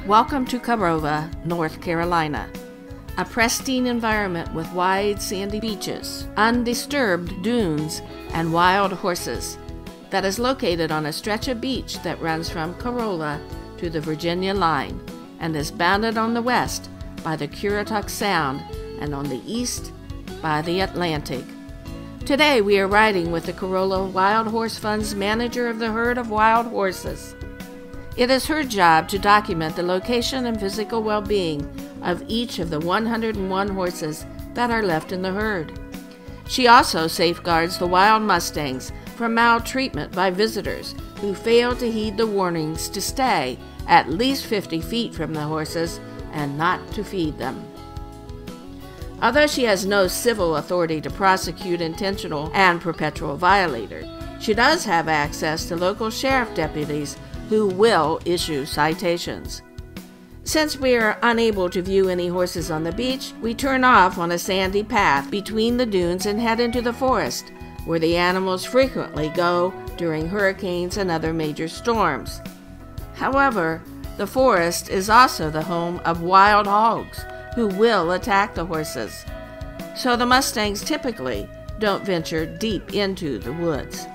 Welcome to Carova, North Carolina. A pristine environment with wide sandy beaches, undisturbed dunes, and wild horses that is located on a stretch of beach that runs from Corolla to the Virginia line and is bounded on the west by the Currituck Sound and on the east by the Atlantic. Today we are riding with the Corolla Wild Horse Fund's manager of the herd of wild horses. It is her job to document the location and physical well-being of each of the 101 horses that are left in the herd. She also safeguards the wild mustangs from maltreatment by visitors who fail to heed the warnings to stay at least 50 feet from the horses and not to feed them. Although she has no civil authority to prosecute intentional and perpetual violators, she does have access to local sheriff deputies who will issue citations. Since we are unable to view any horses on the beach, we turn off on a sandy path between the dunes and head into the forest, where the animals frequently go during hurricanes and other major storms. However, the forest is also the home of wild hogs who will attack the horses, so the mustangs typically don't venture deep into the woods.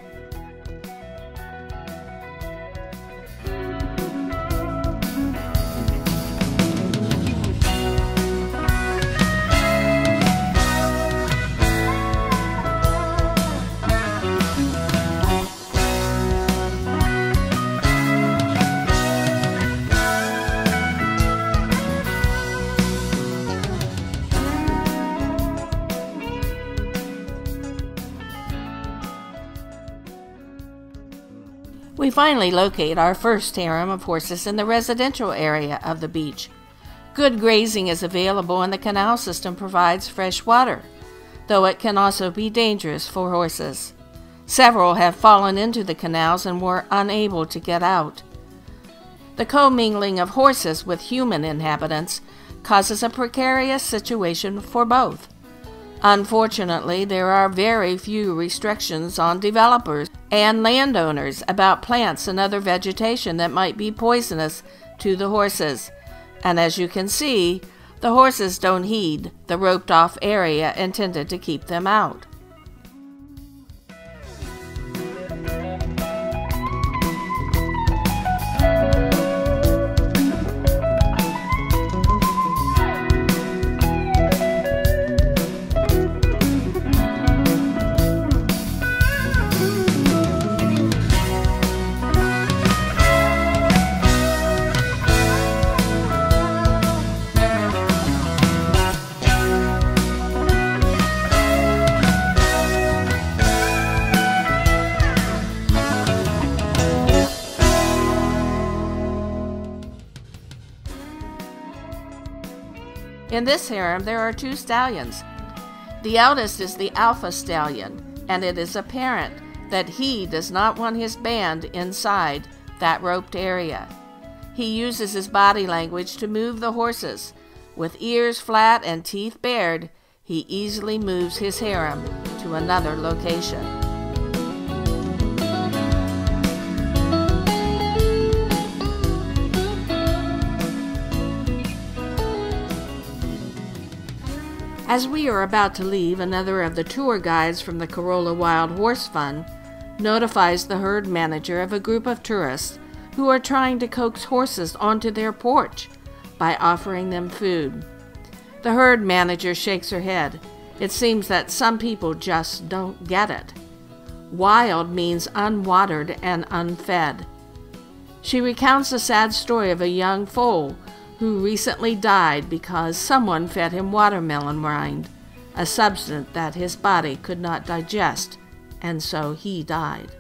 We finally locate our first harem of horses in the residential area of the beach. Good grazing is available and the canal system provides fresh water, though it can also be dangerous for horses. Several have fallen into the canals and were unable to get out. The commingling of horses with human inhabitants causes a precarious situation for both. Unfortunately, there are very few restrictions on developers and landowners about plants and other vegetation that might be poisonous to the horses. And as you can see, the horses don't heed the roped-off area intended to keep them out. In this harem, there are two stallions. The eldest is the alpha stallion, and it is apparent that he does not want his band inside that roped area. He uses his body language to move the horses. With ears flat and teeth bared, he easily moves his harem to another location. As we are about to leave, another of the tour guides from the Corolla Wild Horse Fund notifies the herd manager of a group of tourists who are trying to coax horses onto their porch by offering them food. The herd manager shakes her head. It seems that some people just don't get it. Wild means unwatered and unfed. She recounts the sad story of a young foal who recently died because someone fed him watermelon rind, a substance that his body could not digest, and so he died.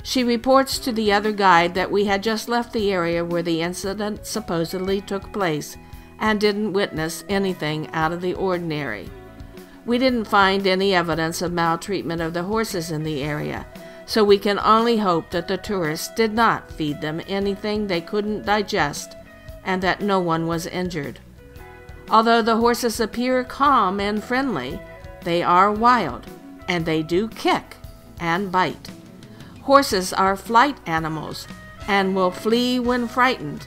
She reports to the other guide that we had just left the area where the incident supposedly took place and didn't witness anything out of the ordinary. We didn't find any evidence of maltreatment of the horses in the area, so we can only hope that the tourists did not feed them anything they couldn't digest and that no one was injured. Although the horses appear calm and friendly, they are wild, and they do kick and bite. Horses are flight animals and will flee when frightened.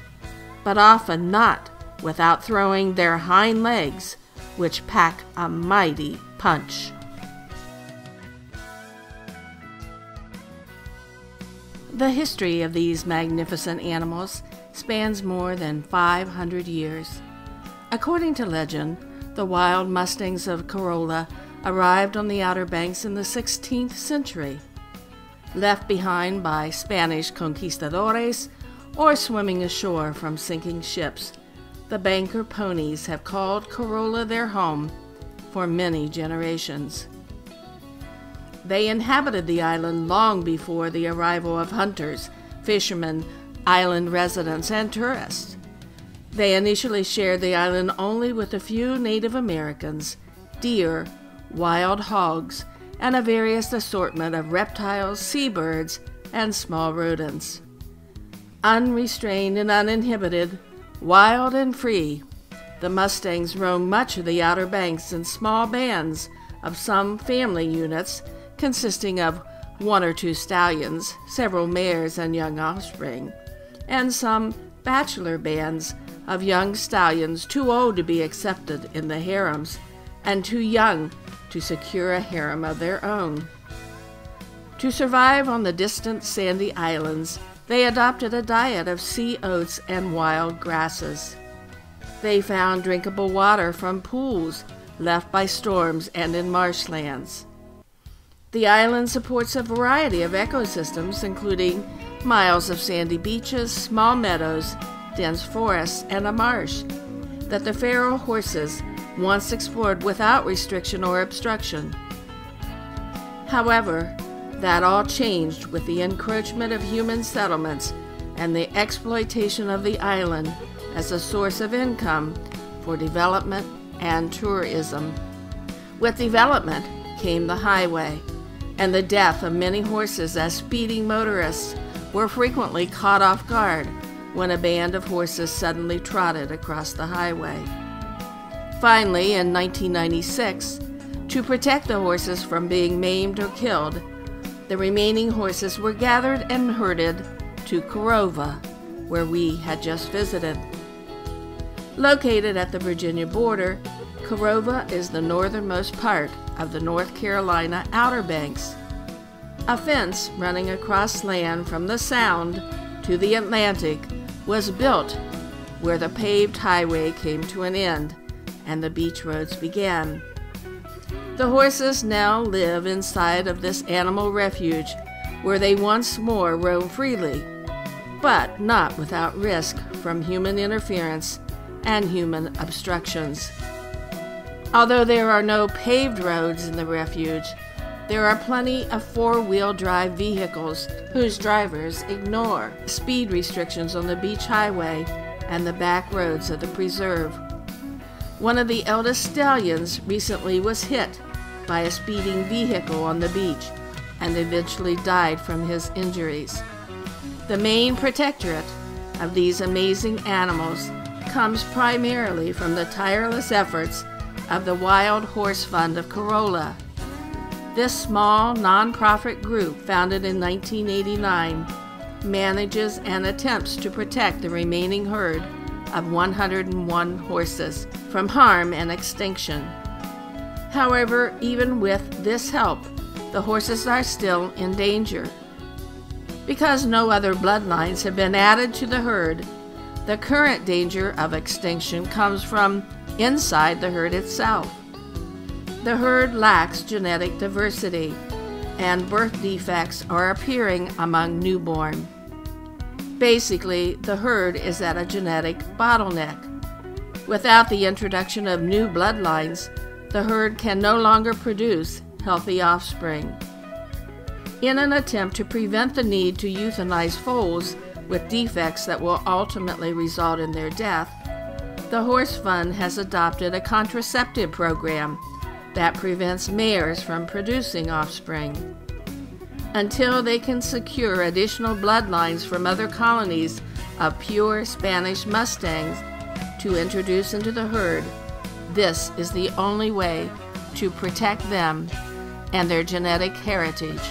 but often not without throwing their hind legs, which pack a mighty punch. The history of these magnificent animals spans more than 500 years. According to legend, the wild mustangs of Corolla arrived on the Outer Banks in the 16th century. Left behind by Spanish conquistadores or swimming ashore from sinking ships, the banker ponies have called Corolla their home for many generations. They inhabited the island long before the arrival of hunters, fishermen, island residents, and tourists. They initially shared the island only with a few Native Americans, deer, wild hogs, and a various assortment of reptiles, seabirds, and small rodents. Unrestrained and uninhibited, wild and free, the mustangs roam much of the Outer Banks in small bands of some family units consisting of 1 or 2 stallions, several mares and young offspring, and some bachelor bands of young stallions too old to be accepted in the harems and too young to secure a harem of their own. To survive on the distant sandy islands, they adopted a diet of sea oats and wild grasses. They found drinkable water from pools left by storms and in marshlands. The island supports a variety of ecosystems, including miles of sandy beaches, small meadows, dense forests, and a marsh that the feral horses once explored without restriction or obstruction. However, that all changed with the encroachment of human settlements and the exploitation of the island as a source of income for development and tourism. With development came the highway, and the death of many horses as speeding motorists were frequently caught off guard when a band of horses suddenly trotted across the highway. Finally, in 1996, to protect the horses from being maimed or killed, the remaining horses were gathered and herded to Carova, where we had just visited. Located at the Virginia border, Carova is the northernmost part of the North Carolina Outer Banks. A fence running across land from the Sound to the Atlantic was built where the paved highway came to an end and the beach roads began. The horses now live inside of this animal refuge where they once more roam freely, but not without risk from human interference and human obstructions. Although there are no paved roads in the refuge, there are plenty of four-wheel drive vehicles whose drivers ignore speed restrictions on the beach highway and the back roads of the preserve. One of the eldest stallions recently was hit by a speeding vehicle on the beach and eventually died from his injuries. The main protectorate of these amazing animals comes primarily from the tireless efforts of the Wild Horse Fund of Corolla. This small nonprofit group, founded in 1989, manages and attempts to protect the remaining herd of 101 horses from harm and extinction. However, even with this help, the horses are still in danger. Because no other bloodlines have been added to the herd, the current danger of extinction comes from inside the herd itself. The herd lacks genetic diversity, and birth defects are appearing among newborn. Basically, the herd is at a genetic bottleneck. Without the introduction of new bloodlines, the herd can no longer produce healthy offspring. In an attempt to prevent the need to euthanize foals with defects that will ultimately result in their death, the Horse Fund has adopted a contraceptive program that prevents mares from producing offspring. Until they can secure additional bloodlines from other colonies of pure Spanish mustangs to introduce into the herd, this is the only way to protect them and their genetic heritage.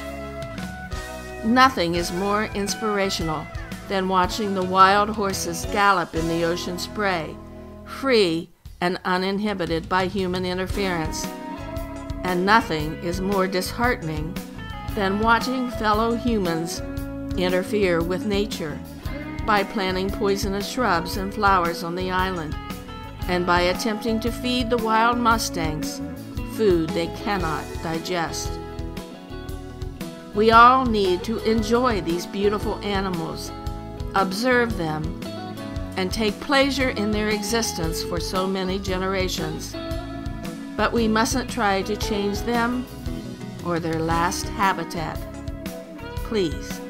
Nothing is more inspirational than watching the wild horses gallop in the ocean spray, free and uninhibited by human interference. And nothing is more disheartening than watching fellow humans interfere with nature by planting poisonous shrubs and flowers on the island, and by attempting to feed the wild mustangs food they cannot digest. We all need to enjoy these beautiful animals, observe them, and take pleasure in their existence for so many generations. But we mustn't try to change them or their last habitat. Please.